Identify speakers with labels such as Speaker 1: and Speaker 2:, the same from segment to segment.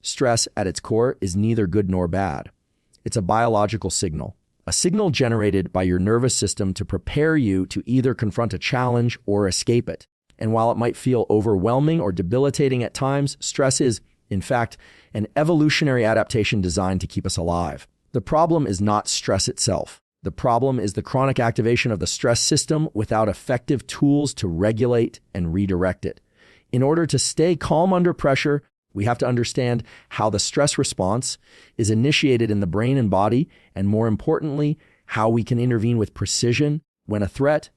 Speaker 1: Stress, at its core, is neither good nor bad. It's a biological signal, a signal generated by your nervous system to prepare you to either confront a challenge or escape it. And while it might feel overwhelming or debilitating at times, stress is, in fact, an evolutionary adaptation designed to keep us alive. The problem is not stress itself. The problem is the chronic activation of the stress system without effective tools to regulate and redirect it. In order to stay calm under pressure, we have to understand how the stress response is initiated in the brain and body, and more importantly, how we can intervene with precision when a threat,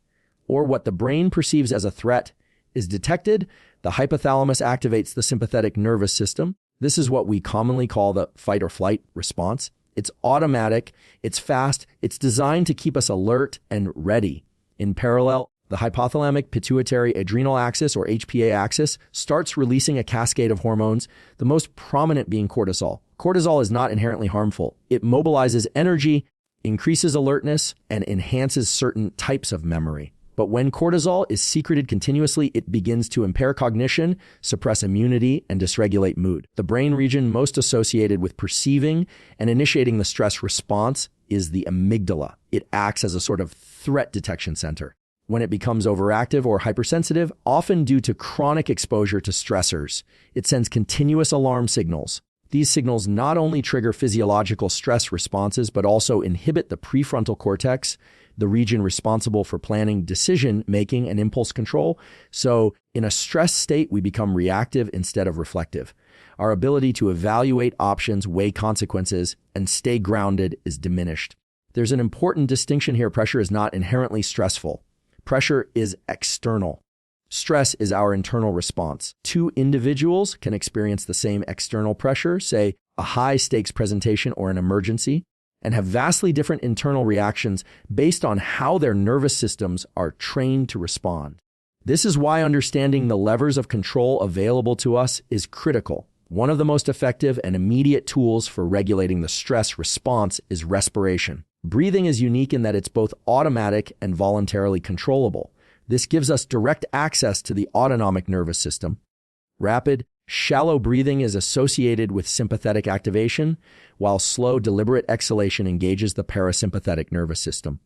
Speaker 1: or what the brain perceives as a threat, is detected. The hypothalamus activates the sympathetic nervous system. This is what we commonly call the fight or flight response. It's automatic, it's fast, it's designed to keep us alert and ready. In parallel, the hypothalamic pituitary adrenal axis, or HPA axis, starts releasing a cascade of hormones, the most prominent being cortisol. Cortisol is not inherently harmful. It mobilizes energy, increases alertness, and enhances certain types of memory. But when cortisol is secreted continuously, it begins to impair cognition, suppress immunity, and dysregulate mood. The brain region most associated with perceiving and initiating the stress response is the amygdala. It acts as a sort of threat detection center. When it becomes overactive or hypersensitive, often due to chronic exposure to stressors, it sends continuous alarm signals. These signals not only trigger physiological stress responses, but also inhibit the prefrontal cortex, the region responsible for planning, decision-making, and impulse control. So in a stress state, we become reactive instead of reflective. Our ability to evaluate options, weigh consequences, and stay grounded is diminished. There's an important distinction here. Pressure is not inherently stressful. Pressure is external. Stress is our internal response. Two individuals can experience the same external pressure, say a high-stakes presentation or an emergency, and have vastly different internal reactions based on how their nervous systems are trained to respond. This is why understanding the levers of control available to us is critical. One of the most effective and immediate tools for regulating the stress response is respiration. Breathing is unique in that it's both automatic and voluntarily controllable. This gives us direct access to the autonomic nervous system. Rapid, shallow breathing is associated with sympathetic activation, while slow, deliberate exhalation engages the parasympathetic nervous system.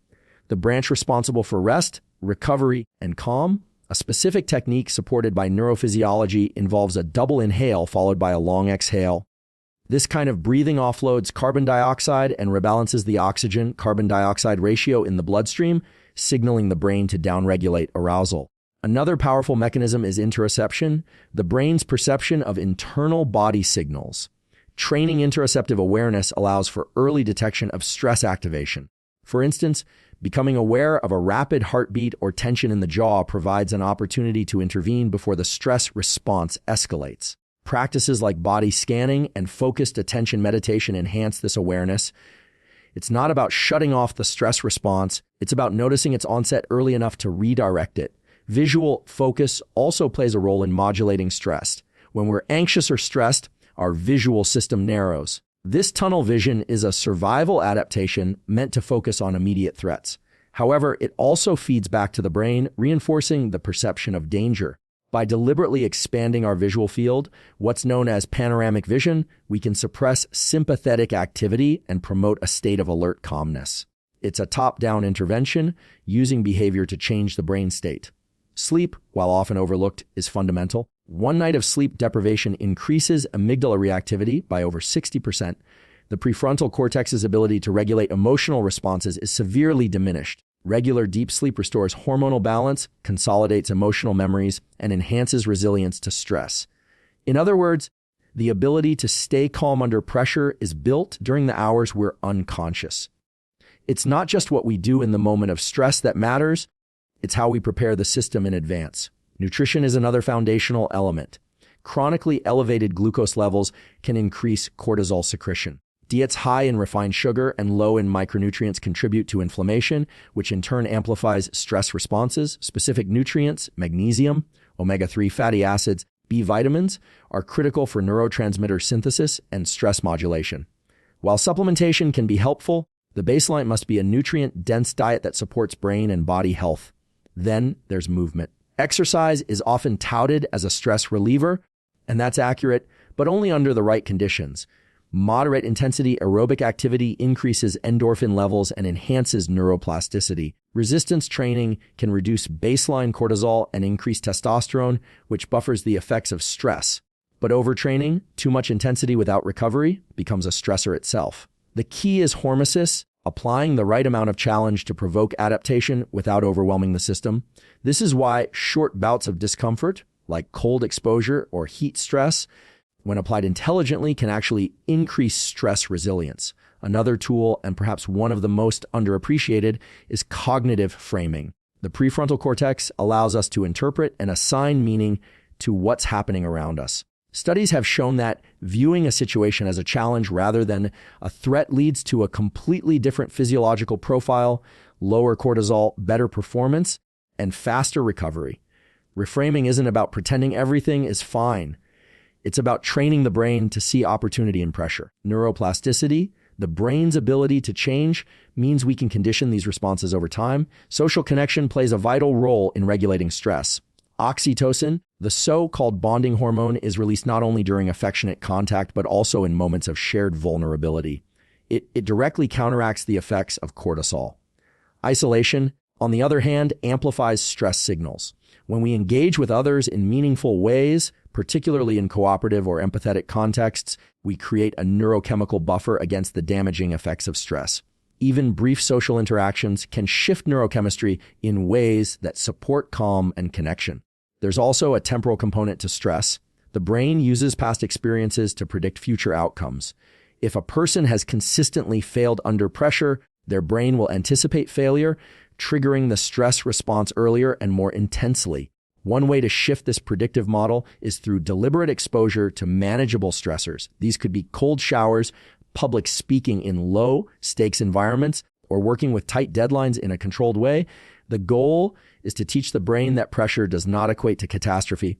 Speaker 1: The branch responsible for rest, recovery, and calm. A specific technique supported by neurophysiology involves a double inhale followed by a long exhale. This kind of breathing offloads carbon dioxide and rebalances the oxygen-carbon dioxide ratio in the bloodstream, signaling the brain to downregulate arousal. Another powerful mechanism is interoception, the brain's perception of internal body signals. Training interoceptive awareness allows for early detection of stress activation. For instance, becoming aware of a rapid heartbeat or tension in the jaw provides an opportunity to intervene before the stress response escalates. Practices like body scanning and focused attention meditation enhance this awareness. It's not about shutting off the stress response, it's about noticing its onset early enough to redirect it. Visual focus also plays a role in modulating stress. When we're anxious or stressed, our visual system narrows. This tunnel vision is a survival adaptation meant to focus on immediate threats. However, it also feeds back to the brain, reinforcing the perception of danger. By deliberately expanding our visual field, what's known as panoramic vision, we can suppress sympathetic activity and promote a state of alert calmness. It's a top-down intervention, using behavior to change the brain state. Sleep, while often overlooked, is fundamental. One night of sleep deprivation increases amygdala reactivity by over 60%. The prefrontal cortex's ability to regulate emotional responses is severely diminished. Regular deep sleep restores hormonal balance, consolidates emotional memories, and enhances resilience to stress. In other words, the ability to stay calm under pressure is built during the hours we're unconscious. It's not just what we do in the moment of stress that matters, it's how we prepare the system in advance. Nutrition is another foundational element. Chronically elevated glucose levels can increase cortisol secretion. Diets high in refined sugar and low in micronutrients contribute to inflammation, which in turn amplifies stress responses. Specific nutrients, magnesium, omega-3 fatty acids, B vitamins, are critical for neurotransmitter synthesis and stress modulation. While supplementation can be helpful, the baseline must be a nutrient-dense diet that supports brain and body health. Then there's movement. Exercise is often touted as a stress reliever, and that's accurate, but only under the right conditions. Moderate intensity aerobic activity increases endorphin levels and enhances neuroplasticity. Resistance training can reduce baseline cortisol and increase testosterone, which buffers the effects of stress. But overtraining, too much intensity without recovery, becomes a stressor itself. The key is hormesis, applying the right amount of challenge to provoke adaptation without overwhelming the system. This is why short bouts of discomfort, like cold exposure or heat stress, when applied intelligently, can actually increase stress resilience. Another tool, and perhaps one of the most underappreciated, is cognitive framing. The prefrontal cortex allows us to interpret and assign meaning to what's happening around us. Studies have shown that viewing a situation as a challenge rather than a threat leads to a completely different physiological profile, lower cortisol, better performance, and faster recovery. Reframing isn't about pretending everything is fine. It's about training the brain to see opportunity in pressure. Neuroplasticity, the brain's ability to change, means we can condition these responses over time. Social connection plays a vital role in regulating stress. Oxytocin, the so-called bonding hormone, is released not only during affectionate contact, but also in moments of shared vulnerability. It directly counteracts the effects of cortisol. Isolation, on the other hand, amplifies stress signals. When we engage with others in meaningful ways, particularly in cooperative or empathetic contexts, we create a neurochemical buffer against the damaging effects of stress. Even brief social interactions can shift neurochemistry in ways that support calm and connection. There's also a temporal component to stress. The brain uses past experiences to predict future outcomes. If a person has consistently failed under pressure, their brain will anticipate failure, triggering the stress response earlier and more intensely. One way to shift this predictive model is through deliberate exposure to manageable stressors. These could be cold showers, public speaking in low-stakes environments, or working with tight deadlines in a controlled way. The goal is to teach the brain that pressure does not equate to catastrophe.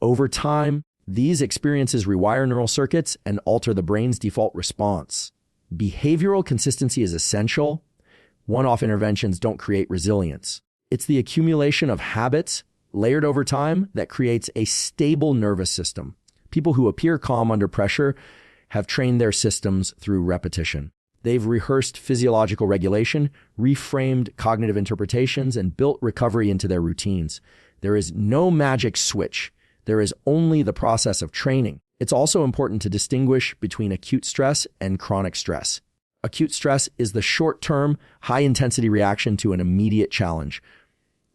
Speaker 1: Over time, these experiences rewire neural circuits and alter the brain's default response. Behavioral consistency is essential. One-off interventions don't create resilience. It's the accumulation of habits layered over time that creates a stable nervous system. People who appear calm under pressure have trained their systems through repetition. They've rehearsed physiological regulation, reframed cognitive interpretations, and built recovery into their routines. There is no magic switch. There is only the process of training. It's also important to distinguish between acute stress and chronic stress. Acute stress is the short-term, high-intensity reaction to an immediate challenge.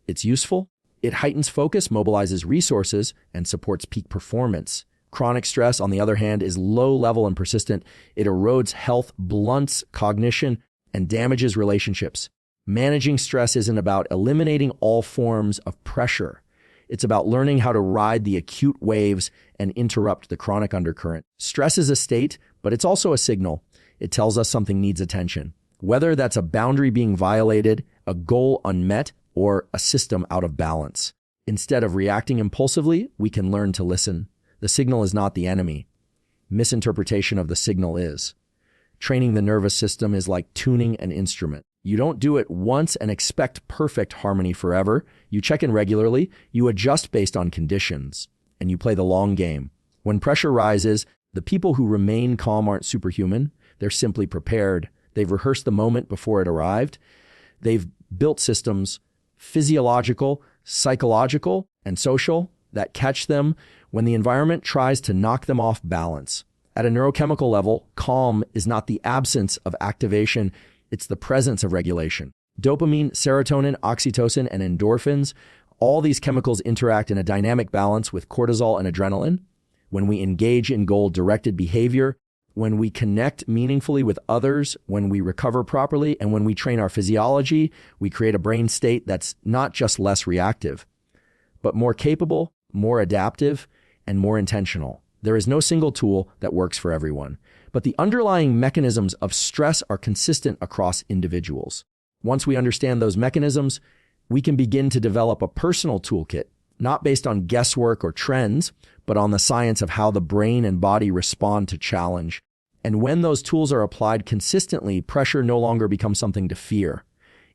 Speaker 1: It's useful. It heightens focus, mobilizes resources, and supports peak performance. Chronic stress, on the other hand, is low-level and persistent. It erodes health, blunts cognition, and damages relationships. Managing stress isn't about eliminating all forms of pressure. It's about learning how to ride the acute waves and interrupt the chronic undercurrent. Stress is a state, but it's also a signal. It tells us something needs attention. Whether that's a boundary being violated, a goal unmet, or a system out of balance. Instead of reacting impulsively, we can learn to listen. The signal is not the enemy. Misinterpretation of the signal is. Training the nervous system is like tuning an instrument. You don't do it once and expect perfect harmony forever. You check in regularly, you adjust based on conditions, and you play the long game. When pressure rises, the people who remain calm aren't superhuman. They're simply prepared. They've rehearsed the moment before it arrived. They've built systems, physiological, psychological, and social, that catch them when the environment tries to knock them off balance. At a neurochemical level, calm is not the absence of activation, it's the presence of regulation. Dopamine, serotonin, oxytocin, and endorphins, all these chemicals interact in a dynamic balance with cortisol and adrenaline. When we engage in goal-directed behavior, when we connect meaningfully with others, when we recover properly, and when we train our physiology, we create a brain state that's not just less reactive, but more capable, more adaptive, and more intentional. There is no single tool that works for everyone, but the underlying mechanisms of stress are consistent across individuals. Once we understand those mechanisms, we can begin to develop a personal toolkit, not based on guesswork or trends, but on the science of how the brain and body respond to challenge. And when those tools are applied consistently, pressure no longer becomes something to fear.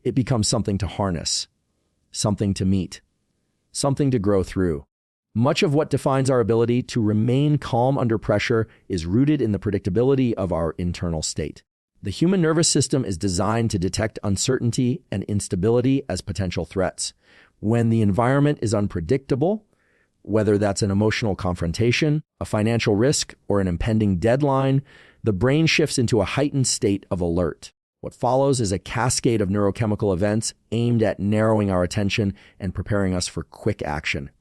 Speaker 1: It becomes something to harness, something to meet, something to grow through. Much of what defines our ability to remain calm under pressure is rooted in the predictability of our internal state. The human nervous system is designed to detect uncertainty and instability as potential threats. When the environment is unpredictable, whether that's an emotional confrontation, a financial risk, or an impending deadline, the brain shifts into a heightened state of alert. What follows is a cascade of neurochemical events aimed at narrowing our attention and preparing us for quick action.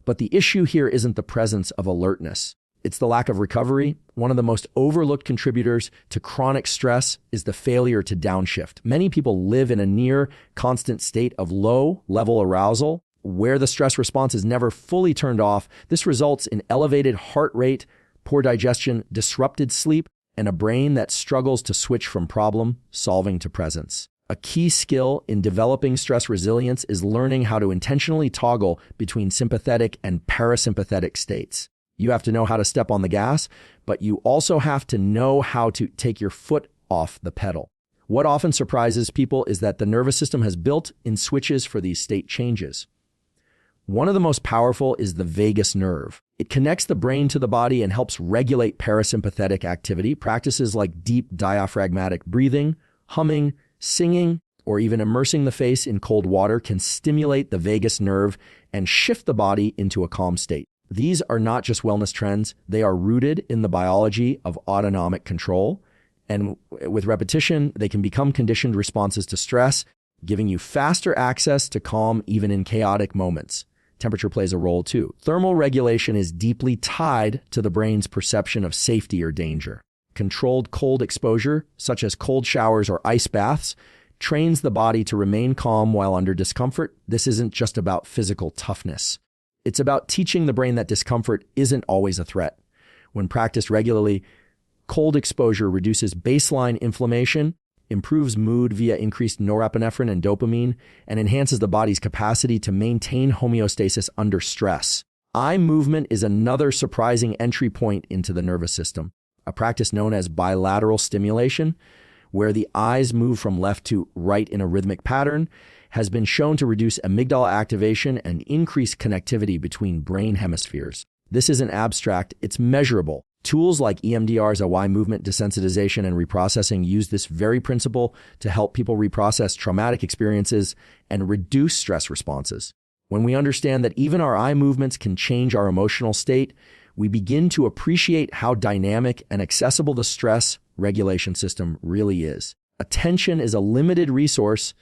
Speaker 1: But the issue here isn't the presence of alertness. It's the lack of recovery. One of the most overlooked contributors to chronic stress is the failure to downshift. Many people live in a near constant state of low-level arousal, where the stress response is never fully turned off. This results in elevated heart rate, poor digestion, disrupted sleep, and a brain that struggles to switch from problem-solving to presence. A key skill in developing stress resilience is learning how to intentionally toggle between sympathetic and parasympathetic states. You have to know how to step on the gas, but you also have to know how to take your foot off the pedal. What often surprises people is that the nervous system has built-in switches for these state changes. One of the most powerful is the vagus nerve. It connects the brain to the body and helps regulate parasympathetic activity. Practices like deep diaphragmatic breathing, humming, singing, or even immersing the face in cold water can stimulate the vagus nerve and shift the body into a calm state. These are not just wellness trends. They are rooted in the biology of autonomic control. And with repetition, they can become conditioned responses to stress, giving you faster access to calm even in chaotic moments. Temperature plays a role too. Thermal regulation is deeply tied to the brain's perception of safety or danger. Controlled cold exposure, such as cold showers or ice baths, trains the body to remain calm while under discomfort. This isn't just about physical toughness. It's about teaching the brain that discomfort isn't always a threat. When practiced regularly, cold exposure reduces baseline inflammation, improves mood via increased norepinephrine and dopamine, and enhances the body's capacity to maintain homeostasis under stress. Eye movement is another surprising entry point into the nervous system. A practice known as bilateral stimulation, where the eyes move from left to right in a rhythmic pattern, has been shown to reduce amygdala activation and increase connectivity between brain hemispheres. This isn't abstract, it's measurable. Tools like EMDR's eye movement desensitization and reprocessing use this very principle to help people reprocess traumatic experiences and reduce stress responses. When we understand that even our eye movements can change our emotional state, we begin to appreciate how dynamic and accessible the stress regulation system really is. Attention is a limited resource,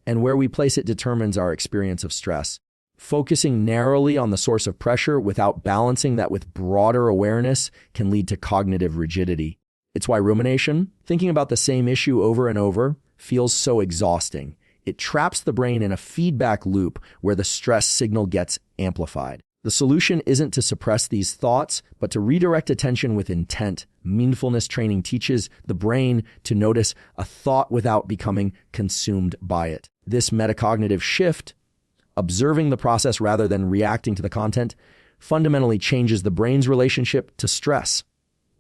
Speaker 1: and where we place it determines our experience of stress. Focusing narrowly on the source of pressure without balancing that with broader awareness can lead to cognitive rigidity. It's why rumination, thinking about the same issue over and over, feels so exhausting. It traps the brain in a feedback loop where the stress signal gets amplified. The solution isn't to suppress these thoughts, but to redirect attention with intent. Mindfulness training teaches the brain to notice a thought without becoming consumed by it. This metacognitive shift, observing the process rather than reacting to the content, fundamentally changes the brain's relationship to stress.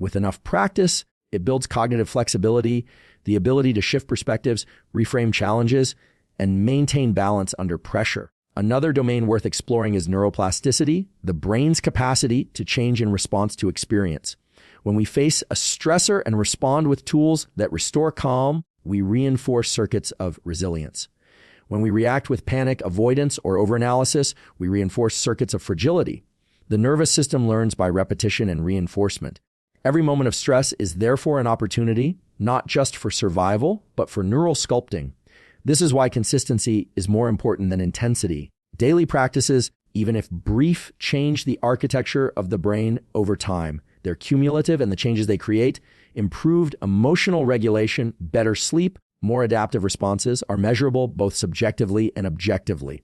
Speaker 1: With enough practice, it builds cognitive flexibility, the ability to shift perspectives, reframe challenges, and maintain balance under pressure. Another domain worth exploring is neuroplasticity, the brain's capacity to change in response to experience. When we face a stressor and respond with tools that restore calm, we reinforce circuits of resilience. When we react with panic, avoidance, or overanalysis, we reinforce circuits of fragility. The nervous system learns by repetition and reinforcement. Every moment of stress is therefore an opportunity, not just for survival, but for neural sculpting. This is why consistency is more important than intensity. Daily practices, even if brief, change the architecture of the brain over time. They're cumulative, and the changes they create, improved emotional regulation, better sleep, more adaptive responses, are measurable both subjectively and objectively.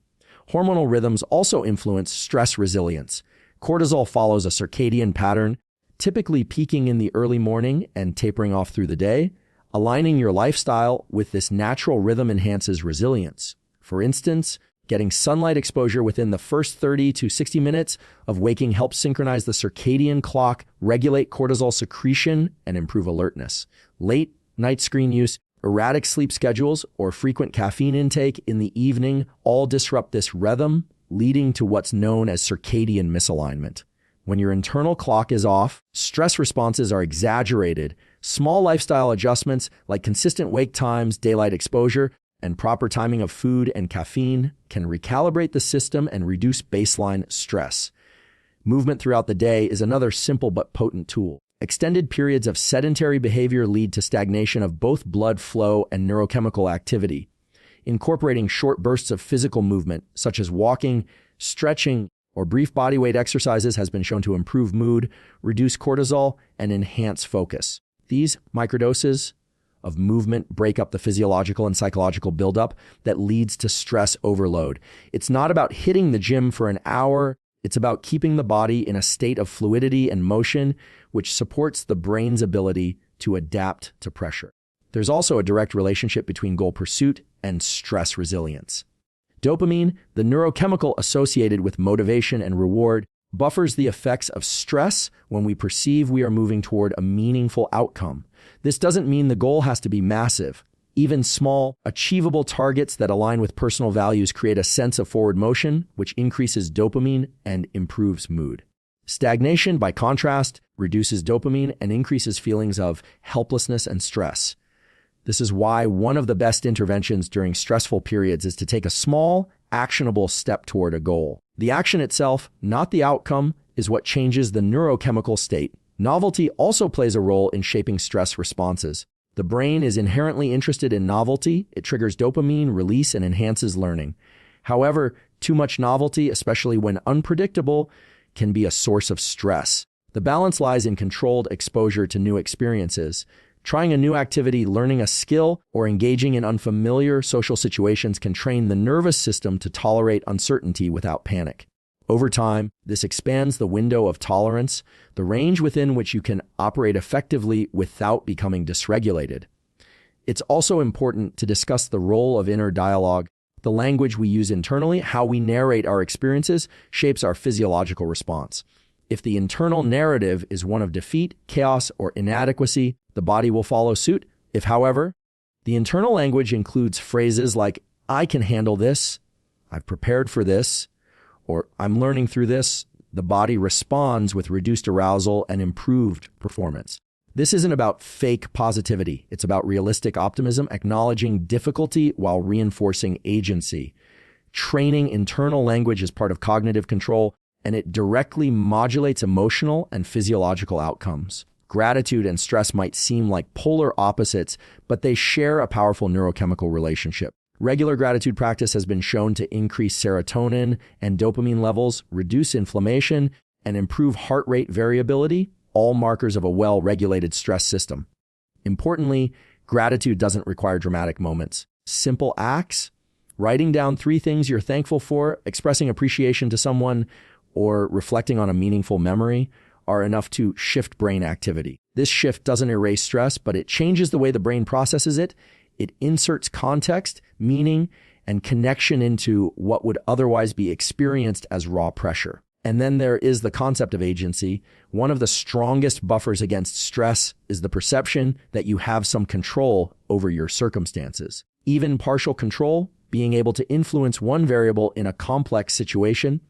Speaker 1: Hormonal rhythms also influence stress resilience. Cortisol follows a circadian pattern, typically peaking in the early morning and tapering off through the day. Aligning your lifestyle with this natural rhythm enhances resilience. For instance, getting sunlight exposure within the first 30 to 60 minutes of waking helps synchronize the circadian clock, regulate cortisol secretion, and improve alertness. Late night screen use, erratic sleep schedules, or frequent caffeine intake in the evening all disrupt this rhythm, leading to what's known as circadian misalignment. When your internal clock is off, stress responses are exaggerated. Small lifestyle adjustments like consistent wake times, daylight exposure, and proper timing of food and caffeine can recalibrate the system and reduce baseline stress. Movement throughout the day is another simple but potent tool. Extended periods of sedentary behavior lead to stagnation of both blood flow and neurochemical activity. Incorporating short bursts of physical movement, such as walking, stretching, or brief bodyweight exercises has been shown to improve mood, reduce cortisol, and enhance focus. These microdoses of movement break up the physiological and psychological buildup that leads to stress overload. It's not about hitting the gym for an hour. It's about keeping the body in a state of fluidity and motion, which supports the brain's ability to adapt to pressure. There's also a direct relationship between goal pursuit and stress resilience. Dopamine, the neurochemical associated with motivation and reward, buffers the effects of stress when we perceive we are moving toward a meaningful outcome. This doesn't mean the goal has to be massive. Even small, achievable targets that align with personal values create a sense of forward motion, which increases dopamine and improves mood. Stagnation, by contrast, reduces dopamine and increases feelings of helplessness and stress. This is why one of the best interventions during stressful periods is to take a small, actionable step toward a goal. The action itself, not the outcome, is what changes the neurochemical state. Novelty also plays a role in shaping stress responses. The brain is inherently interested in novelty. It triggers dopamine release and enhances learning. However, too much novelty, especially when unpredictable, can be a source of stress. The balance lies in controlled exposure to new experiences. Trying a new activity, learning a skill, or engaging in unfamiliar social situations can train the nervous system to tolerate uncertainty without panic. Over time, this expands the window of tolerance, the range within which you can operate effectively without becoming dysregulated. It's also important to discuss the role of inner dialogue. The language we use internally, how we narrate our experiences, shapes our physiological response. If the internal narrative is one of defeat, chaos, or inadequacy, the body will follow suit. If, however, the internal language includes phrases like, "I can handle this," "I've prepared for this," or "I'm learning through this," the body responds with reduced arousal and improved performance. This isn't about fake positivity. It's about realistic optimism, acknowledging difficulty while reinforcing agency. Training internal language is part of cognitive control, and it directly modulates emotional and physiological outcomes. Gratitude and stress might seem like polar opposites, but they share a powerful neurochemical relationship. Regular gratitude practice has been shown to increase serotonin and dopamine levels, reduce inflammation, and improve heart rate variability, all markers of a well-regulated stress system. Importantly, gratitude doesn't require dramatic moments. Simple acts, writing down 3 things you're thankful for, expressing appreciation to someone, or reflecting on a meaningful memory, are enough to shift brain activity. This shift doesn't erase stress, but it changes the way the brain processes it. It inserts context, meaning, and connection into what would otherwise be experienced as raw pressure. And then there is the concept of agency. One of the strongest buffers against stress is the perception that you have some control over your circumstances. Even partial control, being able to influence one variable in a complex situation,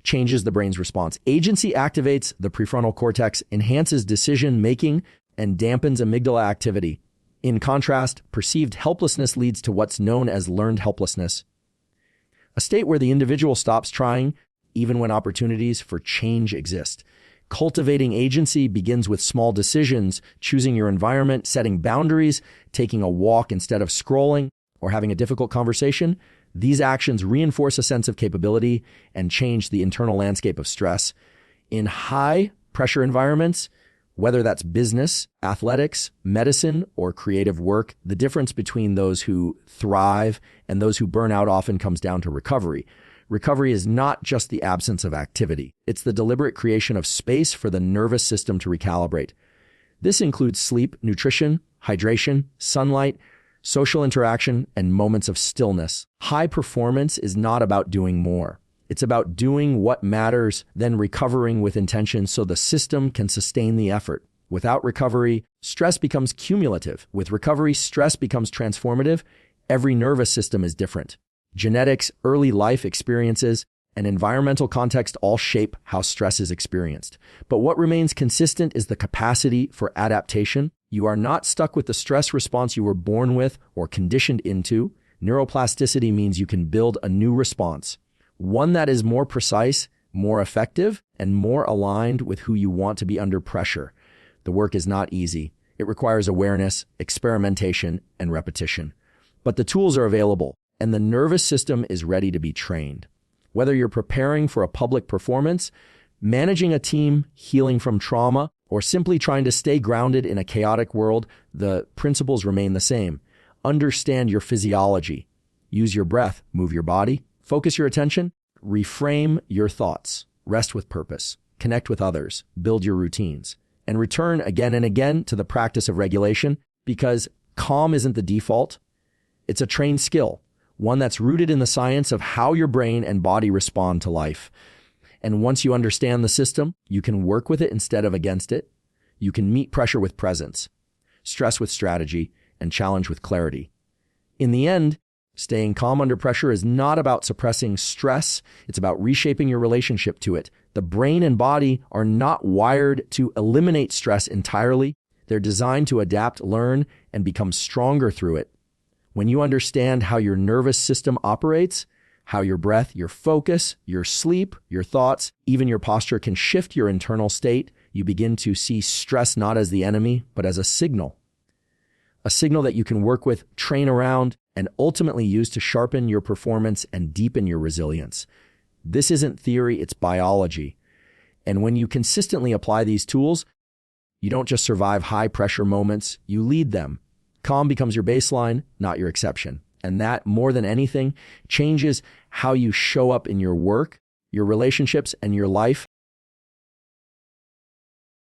Speaker 1: changes the brain's response. Agency activates the prefrontal cortex, enhances decision-making, and dampens amygdala activity. In contrast, perceived helplessness leads to what's known as learned helplessness, a state where the individual stops trying, even when opportunities for change exist. Cultivating agency begins with small decisions, choosing your environment, setting boundaries, taking a walk instead of scrolling, or having a difficult conversation. These actions reinforce a sense of capability and change the internal landscape of stress. In high-pressure environments, whether that's business, athletics, medicine, or creative work, the difference between those who thrive and those who burn out often comes down to recovery. Recovery is not just the absence of activity. It's the deliberate creation of space for the nervous system to recalibrate. This includes sleep, nutrition, hydration, sunlight, social interaction, and moments of stillness. High performance is not about doing more. It's about doing what matters, then recovering with intention so the system can sustain the effort. Without recovery, stress becomes cumulative. With recovery, stress becomes transformative. Every nervous system is different. Genetics, early life experiences, and environmental context all shape how stress is experienced. But what remains consistent is the capacity for adaptation. You are not stuck with the stress response you were born with or conditioned into. Neuroplasticity means you can build a new response, one that is more precise, more effective, and more aligned with who you want to be under pressure. The work is not easy. It requires awareness, experimentation, and repetition. But the tools are available, and the nervous system is ready to be trained. Whether you're preparing for a public performance, managing a team, healing from trauma, or simply trying to stay grounded in a chaotic world, the principles remain the same. Understand your physiology. Use your breath, move your body, focus your attention, reframe your thoughts, rest with purpose, connect with others, build your routines, and return again and again to the practice of regulation, because calm isn't the default. It's a trained skill, one that's rooted in the science of how your brain and body respond to life. And once you understand the system, you can work with it instead of against it. You can meet pressure with presence, stress with strategy, and challenge with clarity. In the end, staying calm under pressure is not about suppressing stress. It's about reshaping your relationship to it. The brain and body are not wired to eliminate stress entirely. They're designed to adapt, learn, and become stronger through it. When you understand how your nervous system operates, how your breath, your focus, your sleep, your thoughts, even your posture can shift your internal state, you begin to see stress not as the enemy, but as a signal that you can work with, train around, and ultimately use to sharpen your performance and deepen your resilience. This isn't theory, it's biology. And when you consistently apply these tools, you don't just survive high-pressure moments, you lead them. Calm becomes your baseline, not your exception. And that, more than anything, changes how you show up in your work, your relationships, and your life